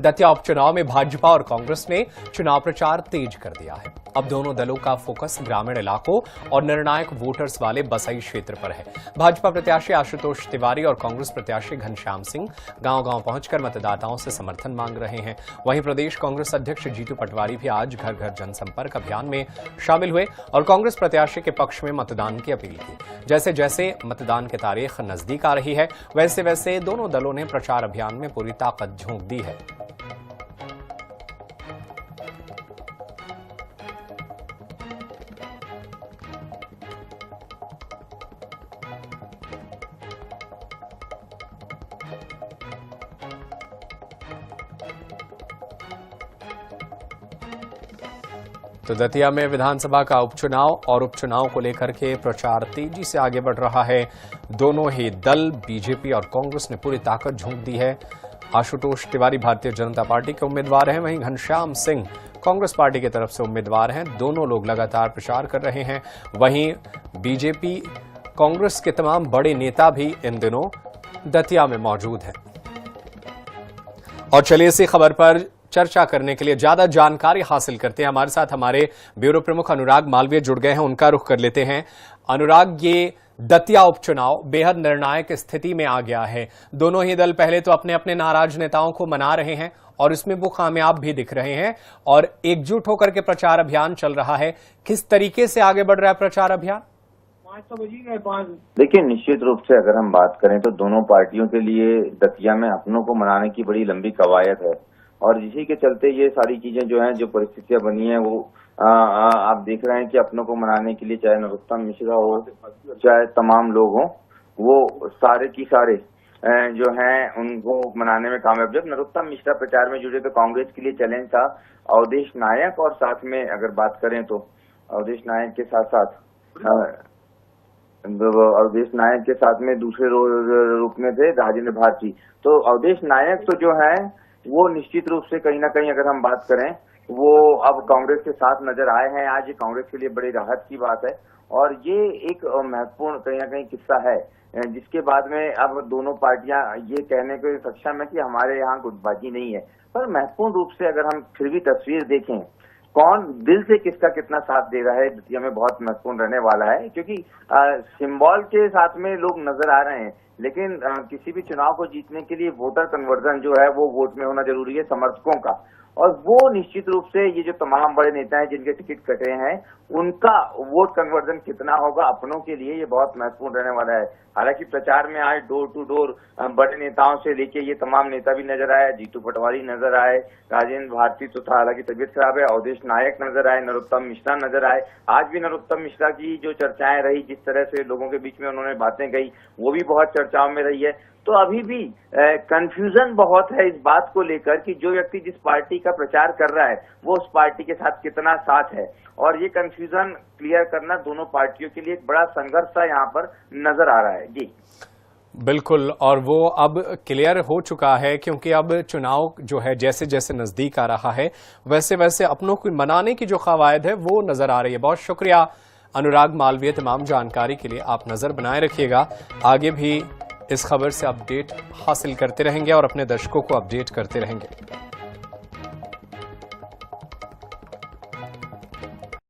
दतिया उपचुनाव में भाजपा और कांग्रेस ने चुनाव प्रचार तेज कर दिया है। अब दोनों दलों का फोकस ग्रामीण इलाकों और निर्णायक वोटर्स वाले बसई क्षेत्र पर है। भाजपा प्रत्याशी आशुतोष तिवारी और कांग्रेस प्रत्याशी घनश्याम सिंह गांव-गांव पहुंचकर मतदाताओं से समर्थन मांग रहे हैं। वहीं प्रदेश कांग्रेस अध्यक्ष जीतू पटवारी भी आज घर घर जनसंपर्क अभियान में शामिल हुए और कांग्रेस प्रत्याशी के पक्ष में मतदान की अपील की। जैसे जैसे मतदान की तारीख नजदीक आ रही है, वैसे वैसे दोनों दलों ने प्रचार अभियान में पूरी ताकत झोंक दी है। तो दतिया में विधानसभा का उपचुनाव और उपचुनाव को लेकर के प्रचार तेजी से आगे बढ़ रहा है। दोनों ही दल बीजेपी और कांग्रेस ने पूरी ताकत झोंक दी है। आशुतोष तिवारी भारतीय जनता पार्टी के उम्मीदवार हैं, वहीं घनश्याम सिंह कांग्रेस पार्टी की तरफ से उम्मीदवार हैं। दोनों लोग लगातार प्रचार कर रहे हैं। वहीं बीजेपी कांग्रेस के तमाम बड़े नेता भी इन दिनों दतिया में मौजूद हैं। और चलिए इसी खबर पर चर्चा करने के लिए ज्यादा जानकारी हासिल करते हैं। हमारे साथ हमारे ब्यूरो प्रमुख अनुराग मालवीय जुड़ गए हैं, उनका रुख कर लेते हैं। अनुराग, ये दतिया उपचुनाव बेहद निर्णायक स्थिति में आ गया है। दोनों ही दल पहले तो अपने अपने नाराज नेताओं को मना रहे हैं और इसमें वो कामयाब भी दिख रहे हैं और एकजुट होकर के प्रचार अभियान चल रहा है। किस तरीके से आगे बढ़ रहा है प्रचार अभियान? देखिए, निश्चित रूप से अगर हम बात करें तो दोनों पार्टियों के लिए दतिया में अपनों को मनाने की बड़ी लंबी कवायद है और इसी के चलते ये सारी चीजें जो हैं, जो परिस्थितियां बनी हैं, वो आप देख रहे हैं कि अपनों को मनाने के लिए चाहे नरोत्तम मिश्रा हो, चाहे तमाम लोग हों, वो सारे की सारे जो हैं उनको मनाने में कामयाब। जब नरोत्तम मिश्रा प्रचार में जुड़े तो कांग्रेस के लिए चैलेंज था अवधेश नायक और साथ में अगर बात करें तो अवधेश नायक के साथ में दूसरे रूप में थे राजेंद्र भारती। तो अवधेश नायक तो जो है वो निश्चित रूप से कहीं ना कहीं अगर हम बात करें वो अब कांग्रेस के साथ नजर आए हैं। आज ये कांग्रेस के लिए बड़ी राहत की बात है और ये एक महत्वपूर्ण कहीं ना कहीं किस्सा है जिसके बाद में अब दोनों पार्टियां ये कहने को सक्षम है कि हमारे यहाँ गुटबाजी नहीं है। पर महत्वपूर्ण रूप से अगर हम फिर भी तस्वीर देखें, कौन दिल से किसका कितना साथ दे रहा है, दतिया में बहुत महत्वपूर्ण रहने वाला है क्योंकि सिंबल के साथ में लोग नजर आ रहे हैं, लेकिन किसी भी चुनाव को जीतने के लिए वोटर कन्वर्जन जो है वो वोट में होना जरूरी है, समर्थकों का। और वो निश्चित रूप से ये जो तमाम बड़े नेता हैं जिनके टिकट कटे हैं, उनका वोट कन्वर्जन कितना होगा अपनों के लिए, ये बहुत महत्वपूर्ण रहने वाला है। हालांकि प्रचार में आज डोर टू डोर बड़े नेताओं से लेके ये तमाम नेता भी नजर आए, जीतू पटवारी नजर आए, राजेंद्र भारती तो था, हालांकि तबीयत खराब है, अवधेश नायक नजर आए, नरोत्तम मिश्रा नजर आए। आज भी नरोत्तम मिश्रा की जो चर्चाएं रही, जिस तरह से लोगों के बीच में उन्होंने बातें कही, वो भी बहुत चर्चाओं में रही है। तो अभी भी कंफ्यूजन बहुत है इस बात को लेकर कि जो व्यक्ति जिस पार्टी का प्रचार कर रहा है वो उस पार्टी के साथ कितना साथ है, और ये कंफ्यूजन क्लियर करना दोनों पार्टियों के लिए एक बड़ा संघर्ष सा यहाँ पर नजर आ रहा है। जी बिल्कुल, और वो अब क्लियर हो चुका है क्योंकि अब चुनाव जो है जैसे जैसे नजदीक आ रहा है वैसे वैसे अपनों को मनाने की जो कवायद है वो नजर आ रही है। बहुत शुक्रिया अनुराग मालवीय, तमाम जानकारी के लिए। आप नजर बनाए रखिएगा, आगे भी इस खबर से अपडेट हासिल करते रहेंगे और अपने दर्शकों को अपडेट करते रहेंगे।